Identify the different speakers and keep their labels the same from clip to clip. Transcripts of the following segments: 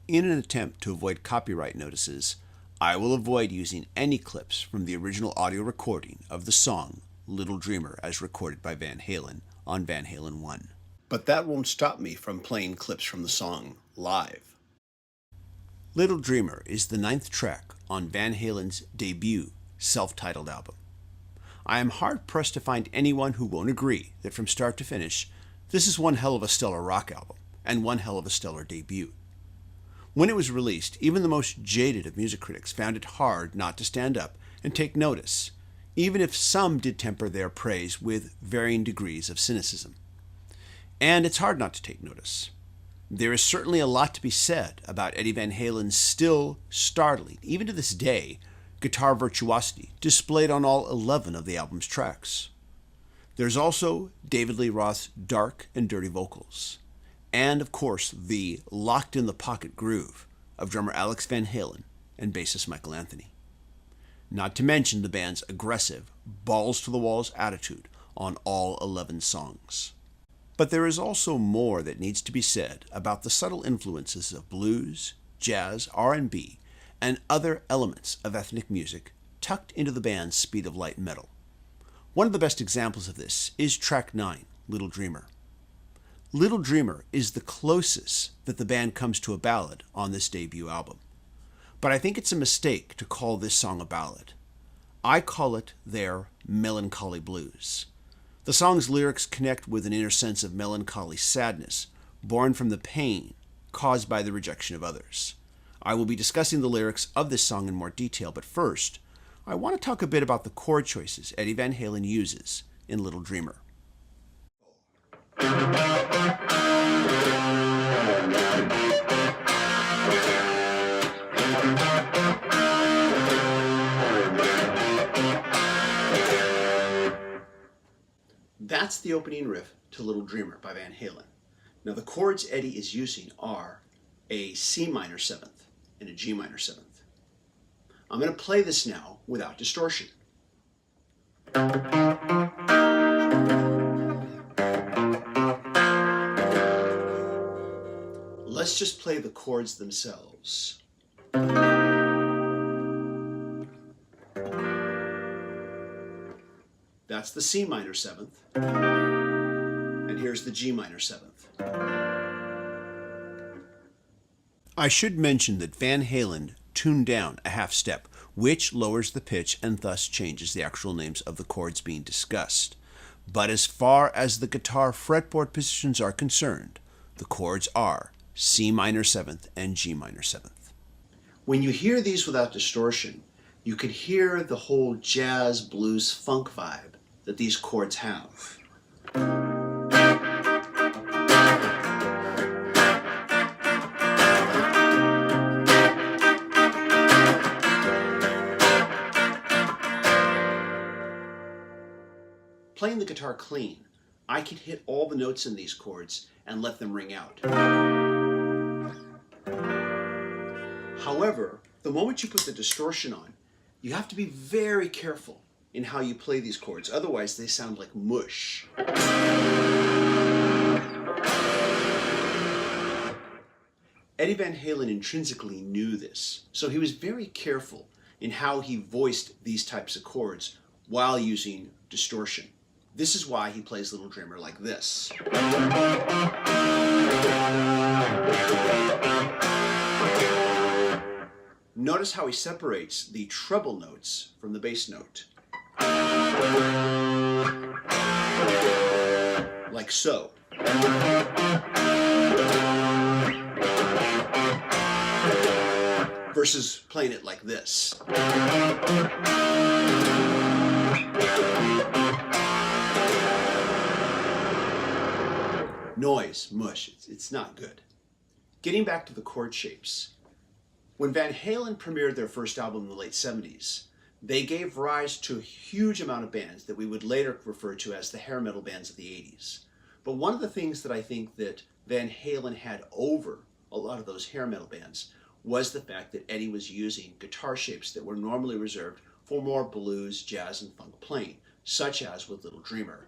Speaker 1: In an attempt to avoid copyright notices, I will avoid using any clips from the original audio recording of the song Little Dreamer as recorded by Van Halen on Van Halen 1. But that won't stop me from playing clips from the song live. Little Dreamer is the 9th track on Van Halen's debut self-titled album. I am hard-pressed to find anyone who won't agree that from start to finish, this is one hell of a stellar rock album and one hell of a stellar debut. When it was released, even the most jaded of music critics found it hard not to stand up and take notice, even if some did temper their praise with varying degrees of cynicism. And it's hard not to take notice. There is certainly a lot to be said about Eddie Van Halen's still startling, even to this day, guitar virtuosity displayed on all 11 of the album's tracks. There's also David Lee Roth's dark and dirty vocals, and of course the locked-in-the-pocket groove of drummer Alex Van Halen and bassist Michael Anthony. Not to mention the band's aggressive, balls-to-the-walls attitude on all 11 songs. But there is also more that needs to be said about the subtle influences of blues, jazz, R&B, and other elements of ethnic music tucked into the band's speed of light metal. One of the best examples of this is track 9, Little Dreamer. Little Dreamer is the closest that the band comes to a ballad on this debut album. But I think it's a mistake to call this song a ballad. I call it their melancholy blues. The song's lyrics connect with an inner sense of melancholy sadness, born from the pain caused by the rejection of others. I will be discussing the lyrics of this song in more detail, but first, I want to talk a bit about the chord choices Eddie Van Halen uses in Little Dreamer. That's the opening riff to Little Dreamer by Van Halen. Now the chords Eddie is using are a C minor 7th and a G minor 7th. I'm going to play this now without distortion. Let's just play the chords themselves. That's the C minor 7th, and here's the G minor 7th. I should mention that Van Halen tuned down a half step, which lowers the pitch and thus changes the actual names of the chords being discussed. But as far as the guitar fretboard positions are concerned, the chords are C minor 7th and G minor 7th. When you hear these without distortion, you can hear the whole jazz, blues, funk vibe that these chords have. Playing the guitar clean, I can hit all the notes in these chords and let them ring out. However, the moment you put the distortion on, you have to be very careful in how you play these chords, otherwise they sound like mush. Eddie Van Halen intrinsically knew this, so he was very careful in how he voiced these types of chords while using distortion. This is why he plays Little Dreamer like this. Notice how he separates the treble notes from the bass note. Like so. Versus playing it like this. Noise, mush, it's not good. Getting back to the chord shapes. When Van Halen premiered their first album in the late 70s, they gave rise to a huge amount of bands that we would later refer to as the hair metal bands of the 80s. But one of the things that I think that Van Halen had over a lot of those hair metal bands was the fact that Eddie was using guitar shapes that were normally reserved for more blues, jazz, and funk playing, such as with Little Dreamer.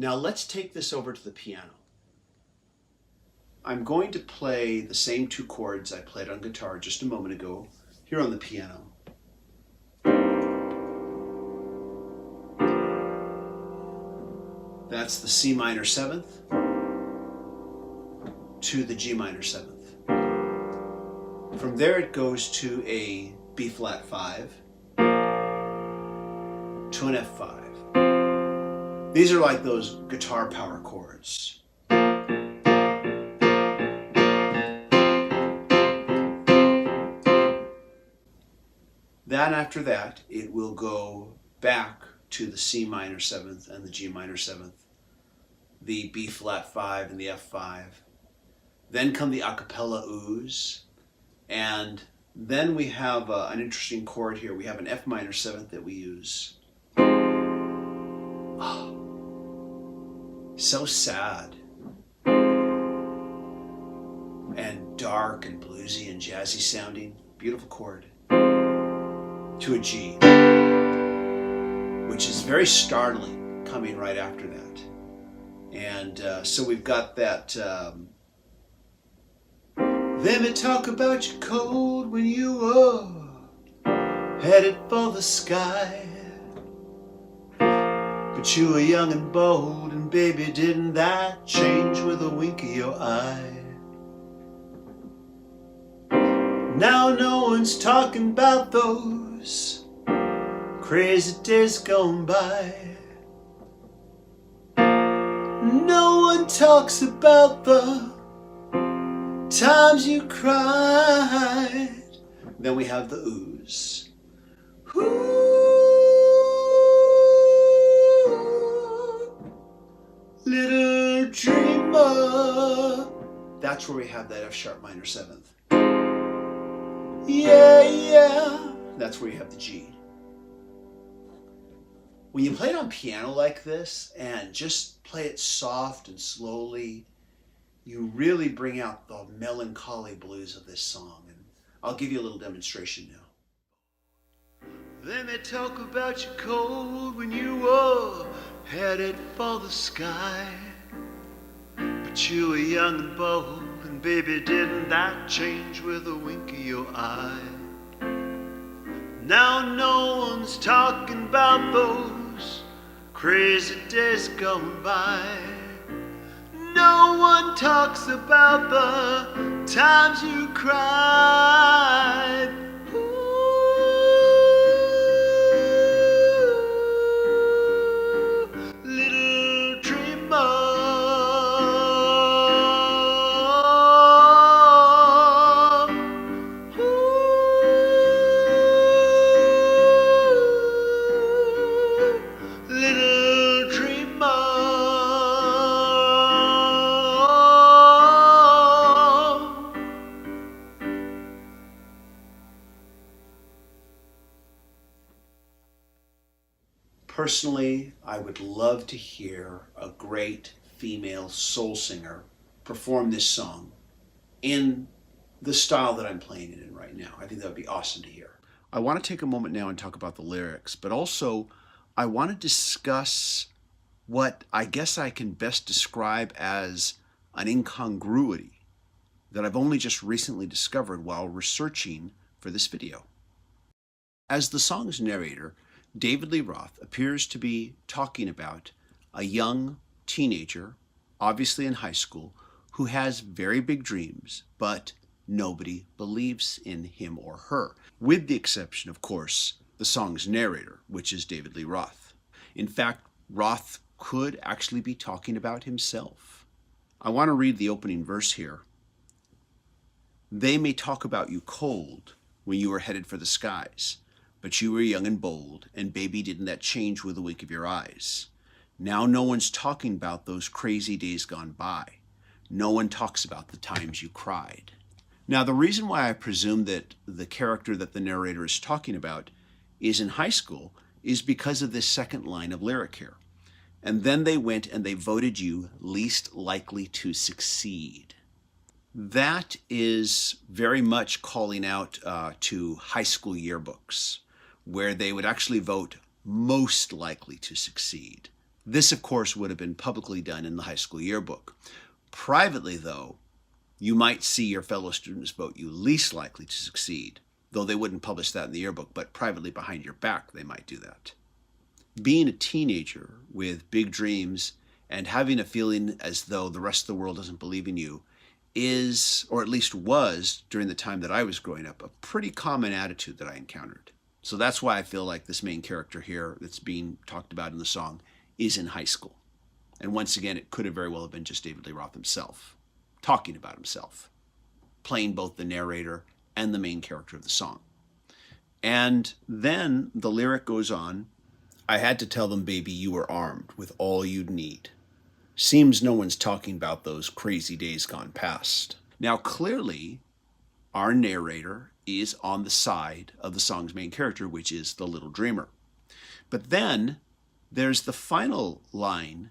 Speaker 1: Now let's take this over to the piano. I'm going to play the same two chords I played on guitar just a moment ago here on the piano. That's the C minor 7th to the G minor 7th. From there it goes to a B flat 5 to an F5. These are like those guitar power chords. Then after that, it will go back to the C minor 7th and the G minor 7th, the B flat 5 and the F5. Then come the a cappella oohs, and then we have an interesting chord here. We have an F minor 7th that we use. Oh, so sad and dark and bluesy and jazzy sounding. Beautiful chord. To a G, which is very startling coming right after that. And so we've got that, they may talk about you cold when you were headed for the sky, but you were young and bold, and baby, didn't that change with a wink of your eye? Now no one's talking about those crazy days gone by. No one talks about the times you cried. Then we have the oohs. Ooh, little dreamer. That's where we have that F sharp minor 7th. Yeah, yeah. That's where you have the G. When you play it on piano like this and just play it soft and slowly, you really bring out the melancholy blues of this song. And I'll give you a little demonstration now. They may talk about you cold when you were headed for the sky, but you were young and bold, and baby, didn't that change with a wink of your eye? Now no one's talking about those crazy days gone by. No one talks about the times you cried. Ooh, little dreamer. Personally, I would love to hear a great female soul singer perform this song in the style that I'm playing it in right now. I think that would be awesome to hear. I want to take a moment now and talk about the lyrics, but also I want to discuss what I guess I can best describe as an incongruity that I've only just recently discovered while researching for this video. As the song's narrator, David Lee Roth appears to be talking about a young teenager, obviously in high school, who has very big dreams, but nobody believes in him or her, with the exception, of course, the song's narrator, which is David Lee Roth. In fact, Roth could actually be talking about himself. I want to read the opening verse here. They may talk about you cold when you were headed for the skies, but you were young and bold, and baby, didn't that change with a wink of your eyes? Now no one's talking about those crazy days gone by. No one talks about the times you cried. Now, the reason why I presume that the character that the narrator is talking about is in high school is because of this second line of lyric here. And then they went and they voted you least likely to succeed. That is very much calling out to high school yearbooks, where they would actually vote most likely to succeed This, of course, would have been publicly done in the high school yearbook. Privately, though, you might see your fellow students vote you least likely to succeed, though they wouldn't publish that in the yearbook, but privately behind your back they might do that. Being a teenager with big dreams and having a feeling as though the rest of the world doesn't believe in you is, or at least was during the time that I was growing up, a pretty common attitude that I encountered. So that's why I feel like this main character here that's being talked about in the song is in high school. And once again, it could have very well have been just David Lee Roth himself, talking about himself, playing both the narrator and the main character of the song. And then the lyric goes on, I had to tell them, baby, you were armed with all you'd need. Seems no one's talking about those crazy days gone past. Now, clearly, our narrator is on the side of the song's main character, which is the little dreamer. But then there's the final line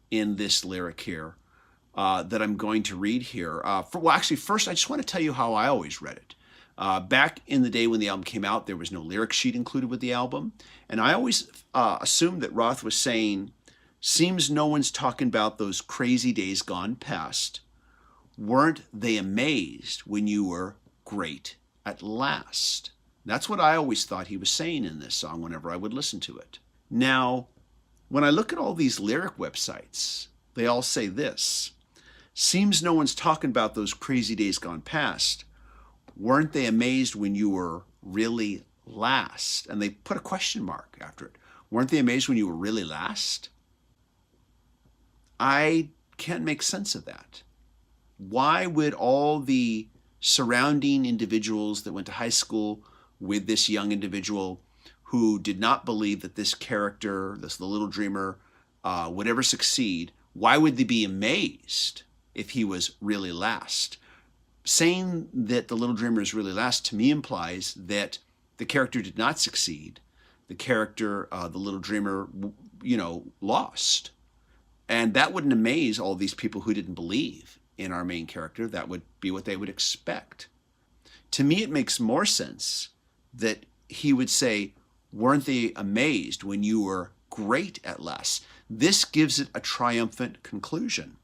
Speaker 1: in this lyric here that I'm going to read here. First, I just want to tell you how I always read it. Back in the day when the album came out, there was no lyric sheet included with the album. And I always assumed that Roth was saying, seems no one's talking about those crazy days gone past. Weren't they amazed when you were great at last? That's what I always thought he was saying in this song whenever I would listen to it. Now, when I look at all these lyric websites, they all say this. Seems no one's talking about those crazy days gone past. Weren't they amazed when you were really last? And they put a question mark after it. Weren't they amazed when you were really last? I can't make sense of that. Why would all the surrounding individuals that went to high school with this young individual who did not believe that this character, the little dreamer, would ever succeed, why would they be amazed if he was really last? Saying that the little dreamer is really last to me implies that the character did not succeed. The character, the little dreamer, lost. And that wouldn't amaze all these people who didn't believe in our main character. That would be what they would expect. To me, it makes more sense that he would say, weren't they amazed when you were great at last? This gives it a triumphant conclusion.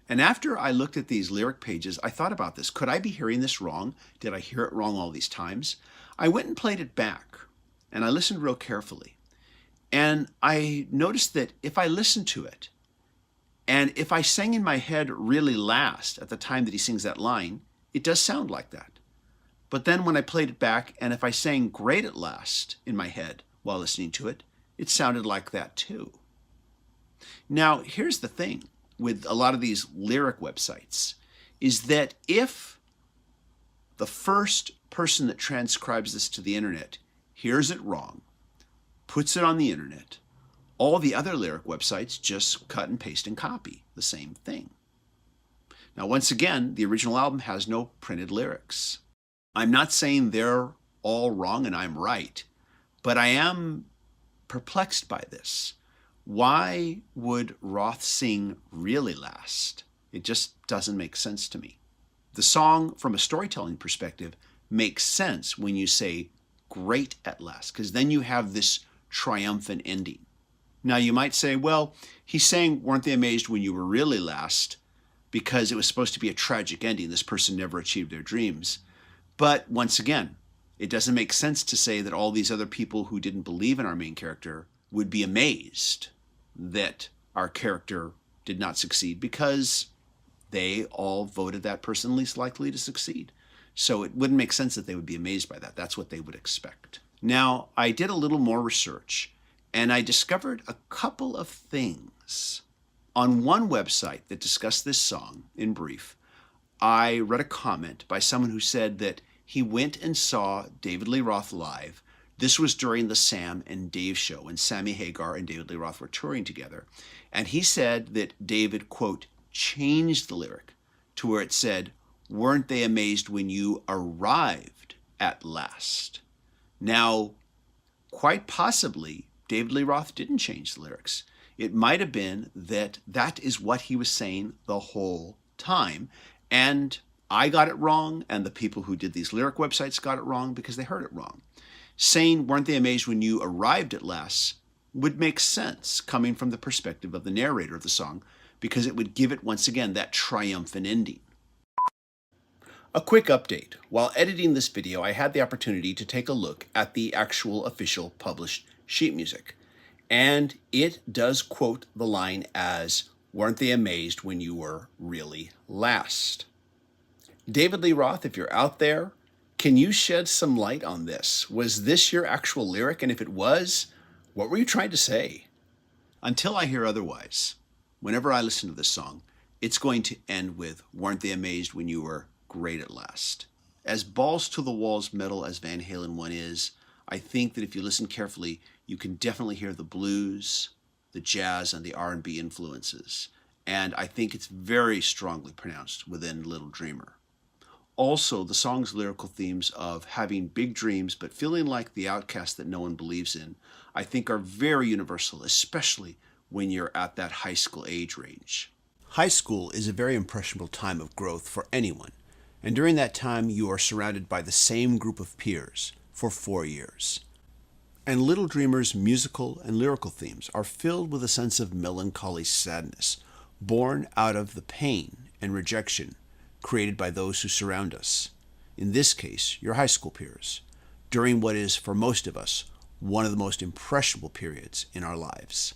Speaker 1: And after I looked at these lyric pages, I thought about this. Could I be hearing this wrong? Did I hear it wrong all these times? I went and played it back, and I listened real carefully. And I noticed that if I listened to it, and if I sang in my head really last at the time that he sings that line, it does sound like that. But then when I played it back, and if I sang great at last in my head while listening to it, it sounded like that too. Now, here's the thing with a lot of these lyric websites, is that if the first person that transcribes this to the internet hears it wrong, puts it on the internet, all the other lyric websites just cut and paste and copy the same thing. Now, once again, the original album has no printed lyrics. I'm not saying they're all wrong and I'm right, but I am perplexed by this. Why would Roth sing really last? It just doesn't make sense to me. The song, from a storytelling perspective, makes sense when you say great at last, because then you have this triumphant ending. Now you might say, well, he's saying, weren't they amazed when you were really last? Because it was supposed to be a tragic ending. This person never achieved their dreams. But once again, it doesn't make sense to say that all these other people who didn't believe in our main character would be amazed that our character did not succeed, because they all voted that person least likely to succeed. So it wouldn't make sense that they would be amazed by that. That's what they would expect. Now, I did a little more research, and I discovered a couple of things. On one website that discussed this song in brief, I read a comment by someone who said that he went and saw David Lee Roth live. This was during the Sam and Dave show, when Sammy Hagar and David Lee Roth were touring together. And he said that David, quote, changed the lyric to where it said, weren't they amazed when you arrived at last? Now, quite possibly, David Lee Roth didn't change the lyrics. It might have been that that is what he was saying the whole time. And I got it wrong, and the people who did these lyric websites got it wrong because they heard it wrong. Saying, weren't they amazed when you arrived at last, would make sense coming from the perspective of the narrator of the song, because it would give it once again that triumphant ending. A quick update. While editing this video, I had the opportunity to take a look at the actual official published sheet music. And it does quote the line as, "Weren't they amazed when you were really last?" David Lee Roth, if you're out there, can you shed some light on this? Was this your actual lyric? And if it was, what were you trying to say? Until I hear otherwise, whenever I listen to this song, it's going to end with, "Weren't they amazed when you were great at last?" As balls to the walls metal as Van Halen 1 is, I think that if you listen carefully, you can definitely hear the blues, the jazz, and the R&B influences. And I think it's very strongly pronounced within Little Dreamer. Also, the song's lyrical themes of having big dreams but feeling like the outcast that no one believes in, I think are very universal, especially when you're at that high school age range. High school is a very impressionable time of growth for anyone, and during that time you are surrounded by the same group of peers for 4 years. And Little Dreamer's musical and lyrical themes are filled with a sense of melancholy sadness, born out of the pain and rejection created by those who surround us, in this case, your high school peers, during what is, for most of us, one of the most impressionable periods in our lives.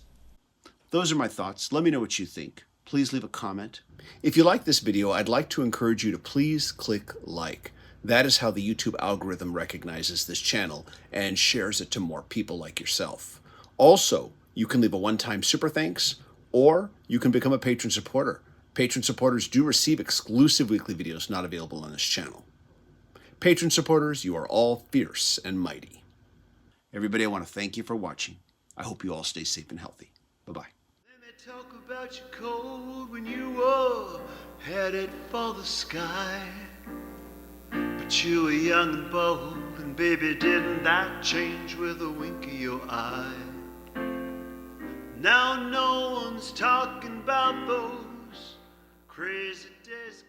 Speaker 1: Those are my thoughts. Let me know what you think. Please leave a comment. If you like this video, I'd like to encourage you to please click like. That is how the YouTube algorithm recognizes this channel and shares it to more people like yourself. Also, you can leave a one-time super thanks, or you can become a patron supporter. Patron supporters do receive exclusive weekly videos not available on this channel. Patron supporters, you are all fierce and mighty. Everybody, I want to thank you for watching. I hope you all stay safe and healthy. Bye-bye.
Speaker 2: Let me talk about your cold when you were headed for the sky. But you were young and bold, and baby, didn't that change with a wink of your eye? Now no one's talking about those crazy days.